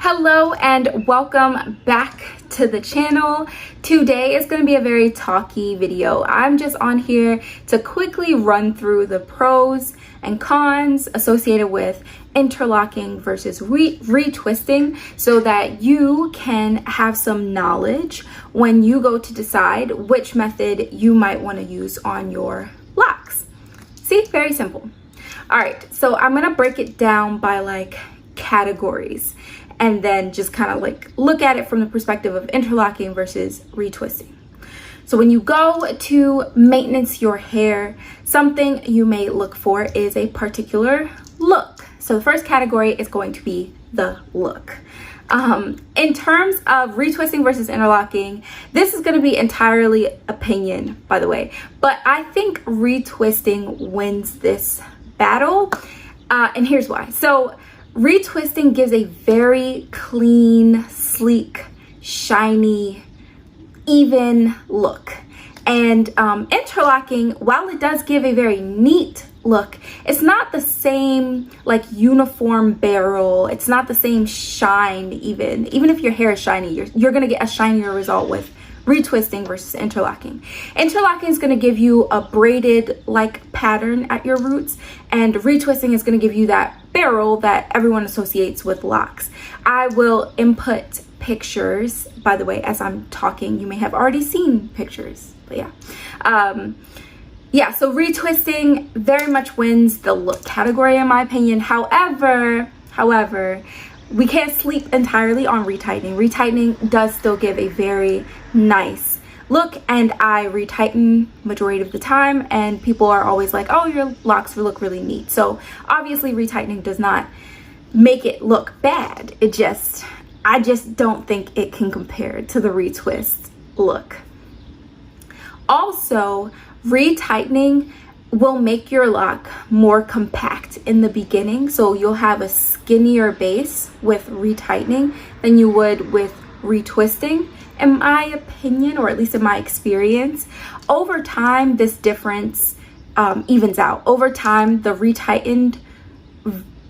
Hello and welcome back to the channel. Today is going to be a very talky video. I'm just on here to quickly run through the pros and cons associated with interlocking versus retwisting so that you can have some knowledge when you go to decide which method you might want to use on your locks. See, very simple. All right, so I'm going to break it down by like categories and then just kind of like look at it from the perspective of interlocking versus retwisting. So when you go to maintenance your hair, something you may look for is a particular look. So the first category is going to be the look. In terms of retwisting versus interlocking, this is going to be entirely opinion, by the way, but I think retwisting wins this battle, and here's why. So retwisting gives a very clean, sleek, shiny, even look. And interlocking, while it does give a very neat look, it's not the same like uniform barrel. It's not the same shine even if your hair is shiny, you're going to get a shinier result with retwisting versus interlocking. Interlocking is going to give you a braided like pattern at your roots, and retwisting is going to give you that barrel that everyone associates with locks. I will input pictures, by the way, as I'm talking. You may have already seen pictures, but yeah, so retwisting very much wins the look category in my opinion. However, we can't sleep entirely on retightening. Retightening does still give a very nice look, and I retighten majority of the time, and people are always like, oh, your locks look really neat. So obviously retightening does not make it look bad. I just don't think it can compare to the retwist look. Also, retightening will make your lock more compact in the beginning, so you'll have a skinnier base with retightening than you would with retwisting, in my opinion, or at least in my experience. Over time, this difference evens out. Over time, the retightened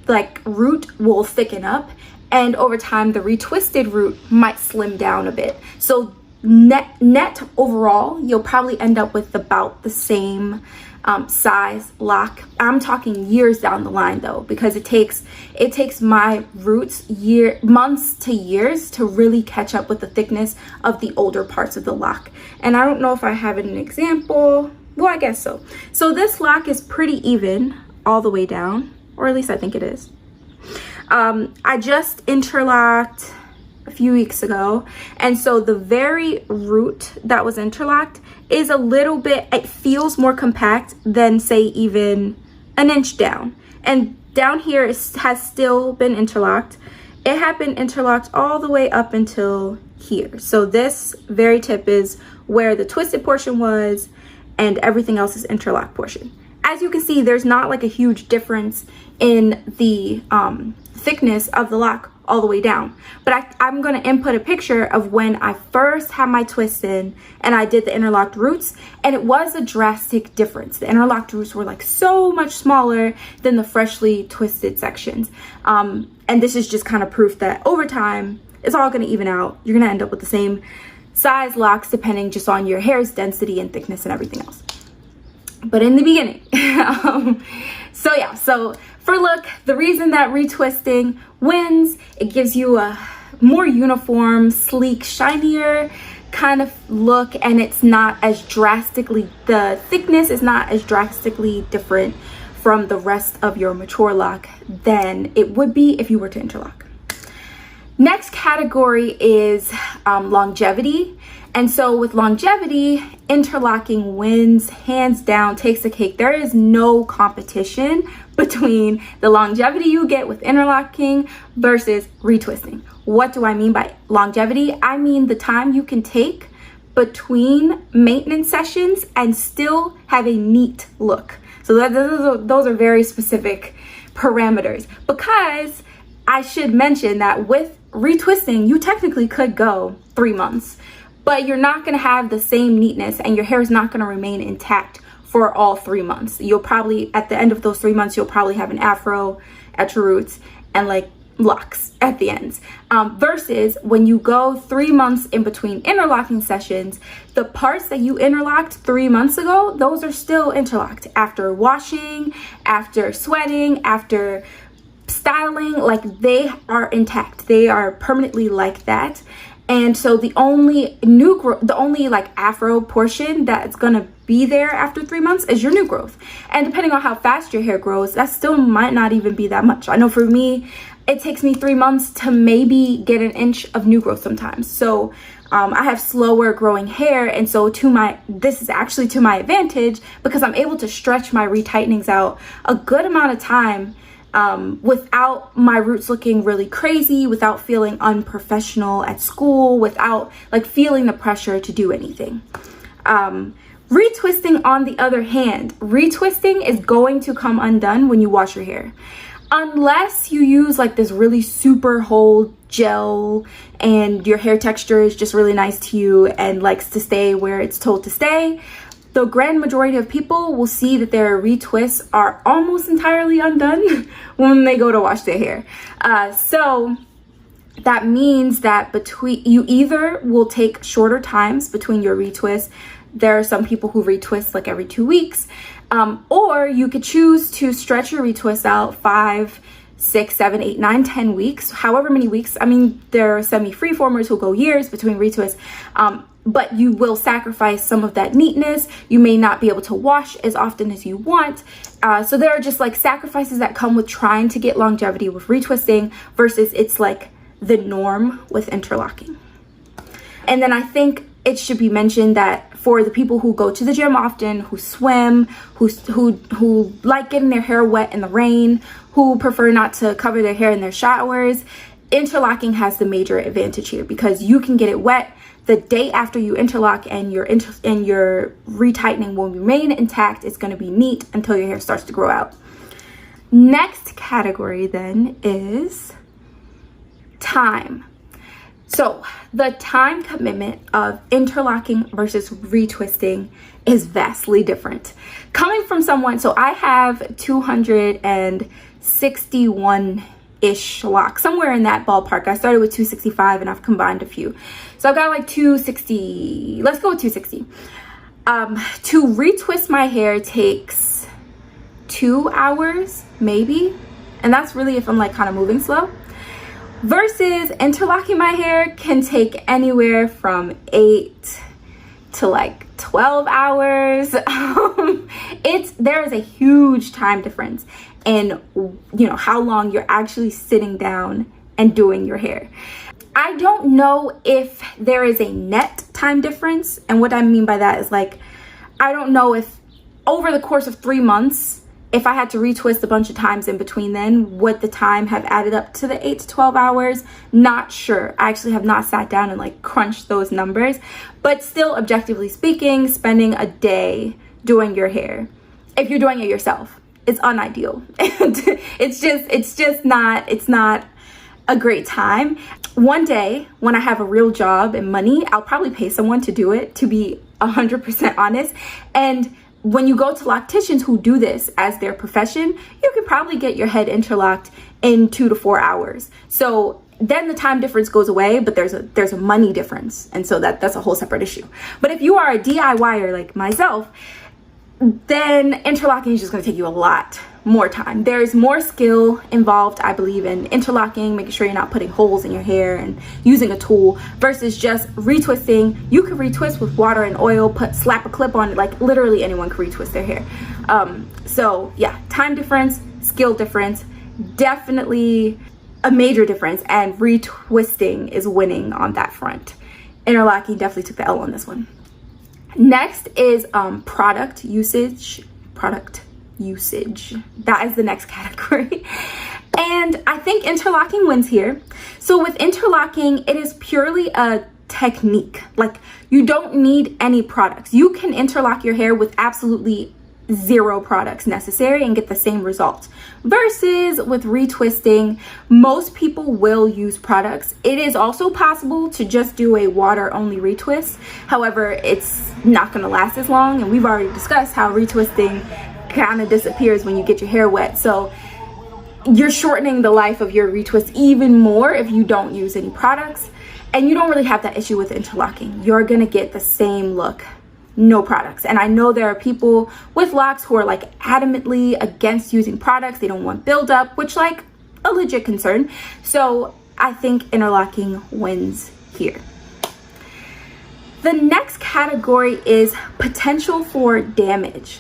like root will thicken up, and over time the retwisted root might slim down a bit. So net overall, you'll probably end up with about the same size lock. I'm talking years down the line though, because it takes my roots months to years to really catch up with the thickness of the older parts of the lock. And I don't know if I have an example. Well, I guess so. So this lock is pretty even all the way down, or at least I think it is. I just interlocked a few weeks ago, and so the very root that was interlocked is a little bit, it feels more compact than say even an inch down, and down here has still been interlocked. It had been interlocked all the way up until here. So this very tip is where the twisted portion was, and everything else is interlocked portion. As you can see, there's not like a huge difference in the thickness of the lock all the way down, but I'm going to input a picture of when I first had my twist in and I did the interlocked roots, and it was a drastic difference. The interlocked roots were like so much smaller than the freshly twisted sections, and this is just kind of proof that over time it's all going to even out. You're going to end up with the same size locks depending just on your hair's density and thickness and everything else. But in the beginning, so for look, the reason that retwisting wins, it gives you a more uniform, sleek, shinier kind of look, and it's not as drastically, the thickness is not as drastically different from the rest of your mature lock than it would be if you were to interlock. Next category is longevity. And so with longevity, interlocking wins hands down, takes the cake. There is no competition between the longevity you get with interlocking versus retwisting. What do I mean by longevity? I mean the time you can take between maintenance sessions and still have a neat look. So those are very specific parameters, because I should mention that with retwisting, you technically could go 3 months, but you're not going to have the same neatness, and your hair is not going to remain intact for all 3 months. You'll probably, at the end of those 3 months, you'll probably have an afro at your roots and like locks at the ends. Versus when you go 3 months in between interlocking sessions, the parts that you interlocked 3 months ago, those are still interlocked after washing, after sweating, after styling. Like, they are intact, they are permanently like that. And so the only new growth, the only like afro portion that's gonna be there after 3 months is your new growth. And depending on how fast your hair grows, that still might not even be that much. I know for me, it takes me 3 months to maybe get an inch of new growth sometimes. So I have slower growing hair, and so this is actually to my advantage, because I'm able to stretch my retightenings out a good amount of time without my roots looking really crazy, without feeling unprofessional at school, without like feeling the pressure to do anything. Retwisting, on the other hand, retwisting is going to come undone when you wash your hair. Unless you use like this really super hold gel and your hair texture is just really nice to you and likes to stay where it's told to stay, the grand majority of people will see that their retwists are almost entirely undone when they go to wash their hair. So that means that you either will take shorter times between your retwists. There are some people who retwist like every 2 weeks, or you could choose to stretch your retwists out 5, 6, 7, 8, 9, 10 weeks, however many weeks. I mean, there are semi-freeformers who go years between retwists, but you will sacrifice some of that neatness. You may not be able to wash as often as you want. So there are just like sacrifices that come with trying to get longevity with retwisting versus it's like the norm with interlocking. And then I think it should be mentioned that for the people who go to the gym often, who swim, who like getting their hair wet in the rain, who prefer not to cover their hair in their showers, interlocking has the major advantage here, because you can get it wet the day after you interlock, and your retightening will remain intact. It's going to be neat until your hair starts to grow out. Next category then is time. So the time commitment of interlocking versus retwisting is vastly different. Coming from someone, so I have 261-ish locks, somewhere in that ballpark. I started with 265 and I've combined a few. So I've got like 260, let's go with 260. To retwist my hair takes 2 hours, maybe. And that's really if I'm like kind of moving slow. Versus interlocking my hair can take anywhere from 8 to like 12 hours. There is a huge time difference in, you know, how long you're actually sitting down and doing your hair. I don't know if there is a net time difference, and what I mean by that is like, I don't know if over the course of 3 months, if I had to retwist a bunch of times in between then, would the time have added up to the 8 to 12 hours? Not sure. I actually have not sat down and like crunched those numbers, but still, objectively speaking, spending a day doing your hair, if you're doing it yourself, it's unideal. it's not a great time. One day when I have a real job and money, I'll probably pay someone to do it, to be 100% honest. And when you go to locticians who do this as their profession, you could probably get your head interlocked in 2 to 4 hours. So then the time difference goes away, but there's a money difference. And so that's a whole separate issue. But if you are a DIYer like myself, then interlocking is just going to take you a lot more time. There's more skill involved, I believe, in interlocking, making sure you're not putting holes in your hair and using a tool, versus just retwisting. You can retwist with water and oil, slap a clip on it, like literally anyone can retwist their hair. So yeah, time difference, skill difference, definitely a major difference, and retwisting is winning on that front. Interlocking definitely took the L on this one. Next is product usage. That is the next category. And I think interlocking wins here. So with interlocking, it is purely a technique. Like, you don't need any products. You can interlock your hair with absolutely 0 products necessary and get the same results. Versus with retwisting, most people will use products. It is also possible to just do a water only retwist. However, it's not going to last as long, and we've already discussed how retwisting kind of disappears when you get your hair wet. So you're shortening the life of your retwist even more if you don't use any products. And you don't really have that issue with interlocking. You're gonna get the same look, no products. And I know there are people with locks who are like adamantly against using products. They don't want buildup, which like a legit concern. So I think interlocking wins here. The next category is potential for damage.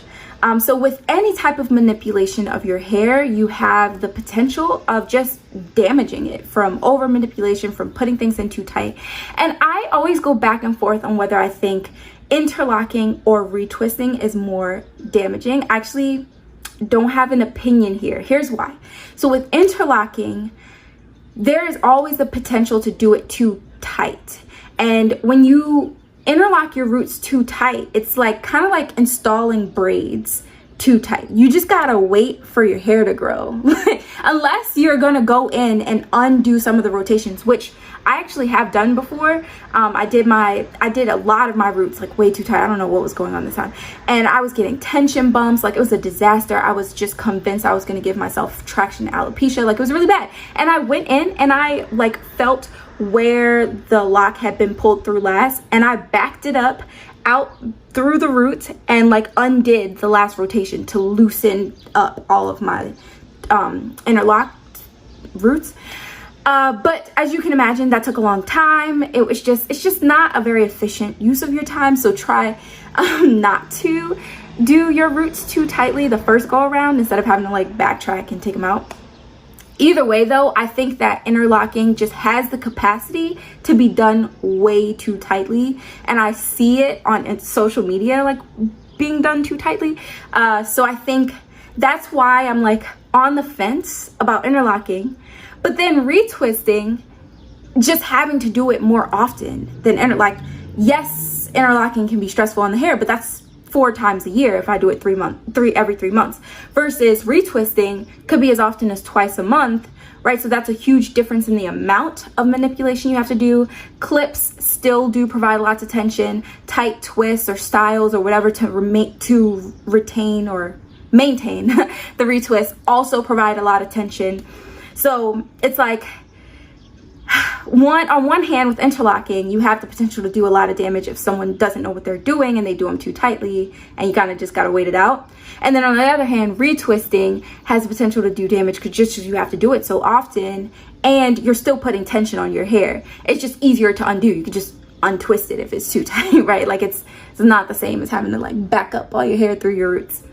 So with any type of manipulation of your hair, you have the potential of just damaging it from over manipulation, from putting things in too tight. And I always go back and forth on whether I think interlocking or retwisting is more damaging. I actually don't have an opinion here. Here's why. So with interlocking, there is always the potential to do it too tight. And when you interlock your roots too tight, it's like kind of like installing braids too tight. You just gotta wait for your hair to grow. Unless you're gonna go in and undo some of the rotations, which I actually have done before. I did a lot of my roots like way too tight. I don't know what was going on this time. And I was getting tension bumps. Like it was a disaster. I was just convinced I was gonna give myself traction alopecia. Like it was really bad. And I went in and I like felt where the lock had been pulled through last, and I backed it up out through the roots and like undid the last rotation to loosen up all of my interlocked roots. But as you can imagine, that took a long time. It's just not a very efficient use of your time. So try not to do your roots too tightly the first go around instead of having to like backtrack and take them out. Either way though, I think that interlocking just has the capacity to be done way too tightly. And I see it on social media like being done too tightly. So I think that's why I'm like on the fence about interlocking. But then retwisting, just having to do it more often than yes, interlocking can be stressful on the hair, but that's 4 times a year if I do it every 3 months, versus retwisting could be as often as twice a month, right? So that's a huge difference in the amount of manipulation you have to do. Clips still do provide lots of tension. Tight twists or styles or whatever to retain or maintain the retwist also provide a lot of tension. So it's like on one hand, with interlocking, you have the potential to do a lot of damage if someone doesn't know what they're doing and they do them too tightly, and you kind of just got to wait it out. And then on the other hand, retwisting has the potential to do damage because you have to do it so often and you're still putting tension on your hair. It's just easier to undo. You can just untwist it if it's too tight, right? Like it's not the same as having to like back up all your hair through your roots.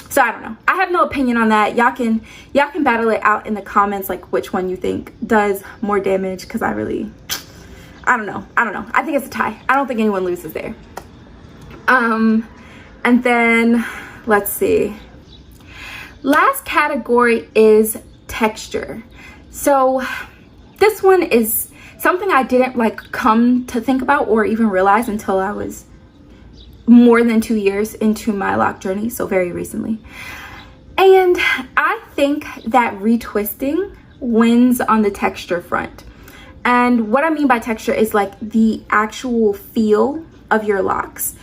So I don't know. I have no opinion on that. Y'all can battle it out in the comments, like which one you think does more damage, because I don't know. I think it's a tie. I don't think anyone loses there. And then let's see. Last category is texture. So this one is something I didn't like come to think about or even realize until I was more than 2 years into my lock journey, so very recently. And I think that retwisting wins on the texture front. And what I mean by texture is like the actual feel of your locks.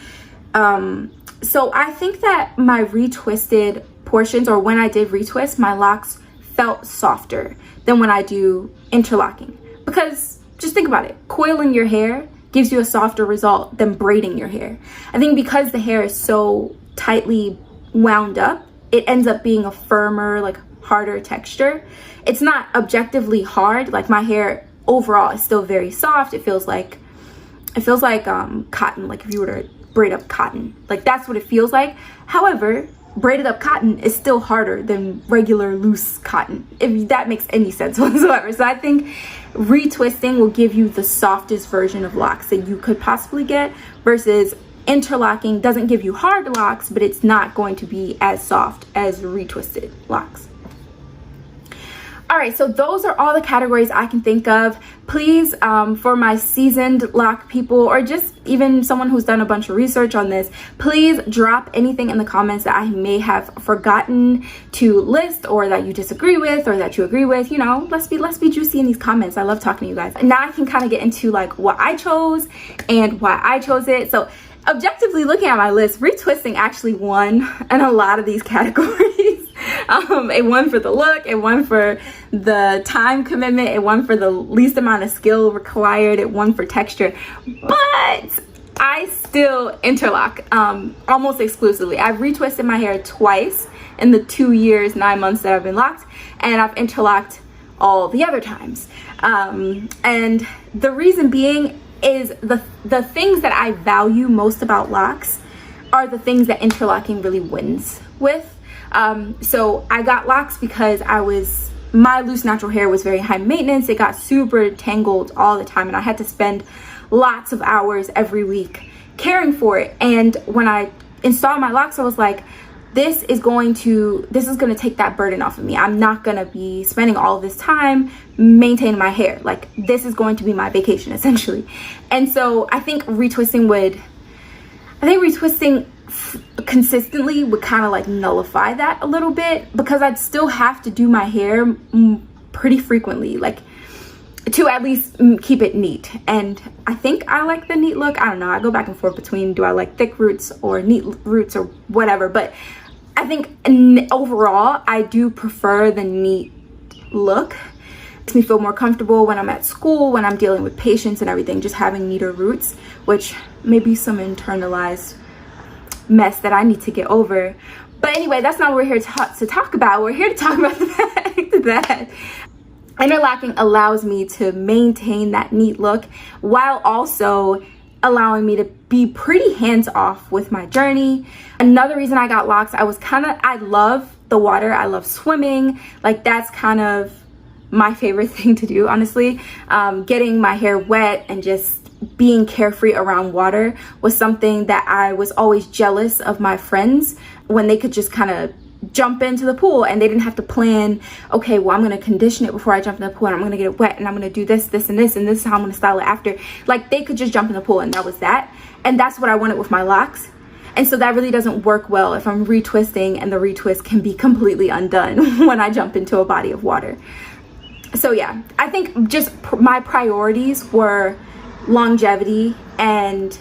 So I think that my retwisted portions, or when I did retwist, my locks felt softer than when I do interlocking. Because just think about it, coiling your hair gives you a softer result than braiding your hair. I think because the hair is so tightly wound up, it ends up being a firmer, like harder texture. It's not objectively hard. Like my hair overall is still very soft. It feels like cotton, like if you were to braid up cotton. Like that's what it feels like. However, braided up cotton is still harder than regular loose cotton, if that makes any sense whatsoever. So I think retwisting will give you the softest version of locks that you could possibly get, versus interlocking doesn't give you hard locks, but it's not going to be as soft as retwisted locks. All right, so those are all the categories I can think of. Please, for my seasoned lock people, or just even someone who's done a bunch of research on this, please drop anything in the comments that I may have forgotten to list, or that you disagree with, or that you agree with. You know, let's be juicy in these comments. I love talking to you guys. And now I can kind of get into like what I chose and why I chose it. So objectively looking at my list, retwisting actually won in a lot of these categories. It won for the look, it won for the time commitment, it won for the least amount of skill required, it won for texture. But I still interlock almost exclusively. I've retwisted my hair twice in the 2 years, 9 months that I've been locked, and I've interlocked all the other times. And the reason being is the things that I value most about locks are the things that interlocking really wins with. So I got locks because my loose natural hair was very high maintenance. It got super tangled all the time, and I had to spend lots of hours every week caring for it. And when I installed my locks, I was like, this is going to take that burden off of me. I'm not gonna be spending all of this time maintaining my hair. Like, this is going to be my vacation essentially. And so I think retwisting consistently would kind of like nullify that a little bit, because I'd still have to do my hair pretty frequently, like to at least keep it neat. And I think I like the neat look. I don't know, I go back and forth between, do I like thick roots or neat roots or whatever, but I think overall I do prefer the neat look. It makes me feel more comfortable when I'm at school, when I'm dealing with patients and everything, just having neater roots, which may be some internalized mess that I need to get over. But anyway, that's not what we're here to talk about. We're here to talk about the fact that interlocking allows me to maintain that neat look while also allowing me to be pretty hands-off with my journey. Another reason I got locks, I love the water. I love swimming. Like, that's kind of my favorite thing to do, honestly. Getting my hair wet and just being carefree around water was something that I was always jealous of my friends when they could just kind of jump into the pool and they didn't have to plan, okay, well, I'm going to condition it before I jump in the pool, and I'm going to get it wet, and I'm going to do this, this, and this, and this is how I'm going to style it after. Like, they could just jump in the pool and that was that. And that's what I wanted with my locks. And so that really doesn't work well if I'm retwisting and the retwist can be completely undone when I jump into a body of water. So yeah, I think just my priorities were longevity and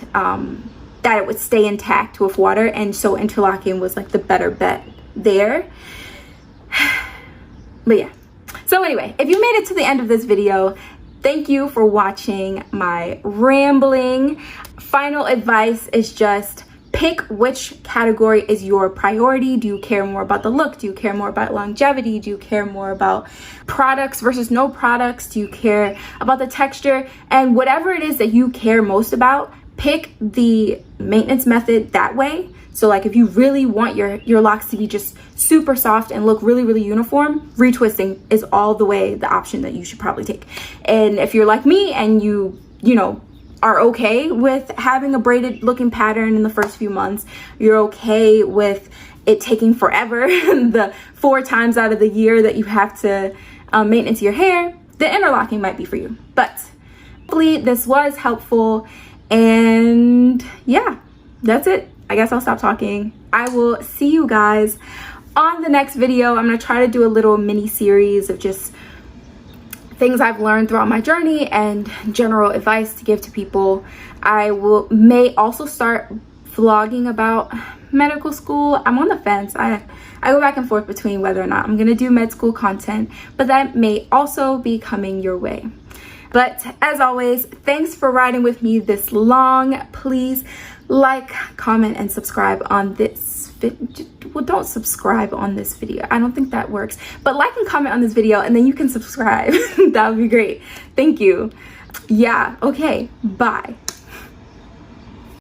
that it would stay intact with water, and so interlocking was like the better bet there. But yeah, so anyway, if you made it to the end of this video, thank you for watching my rambling. Final advice is just pick which category is your priority. Do you care more about the look? Do you care more about longevity? Do you care more about products versus no products? Do you care about the texture? And whatever it is that you care most about, pick the maintenance method that way. So like, if you really want your locks to be just super soft and look really, really uniform, retwisting is all the way the option that you should probably take. And if you're like me and you know, are okay with having a braided looking pattern in the first few months, you're okay with it taking forever, the 4 times out of the year that you have to maintenance your hair, the interlocking might be for you. But hopefully this was helpful, and yeah, that's it. I guess I'll stop talking. I will see you guys on the next video. I'm gonna try to do a little mini series of just things I've learned throughout my journey and general advice to give to people. I may also start vlogging about medical school. I'm on the fence. I go back and forth between whether or not I'm gonna do med school content, but that may also be coming your way. But as always, thanks for riding with me this long. Please like, comment, and subscribe on this video. Well, don't subscribe on this video. I don't think that works. But like and comment on this video, and then you can subscribe. That would be great. Thank you. Yeah, okay, bye.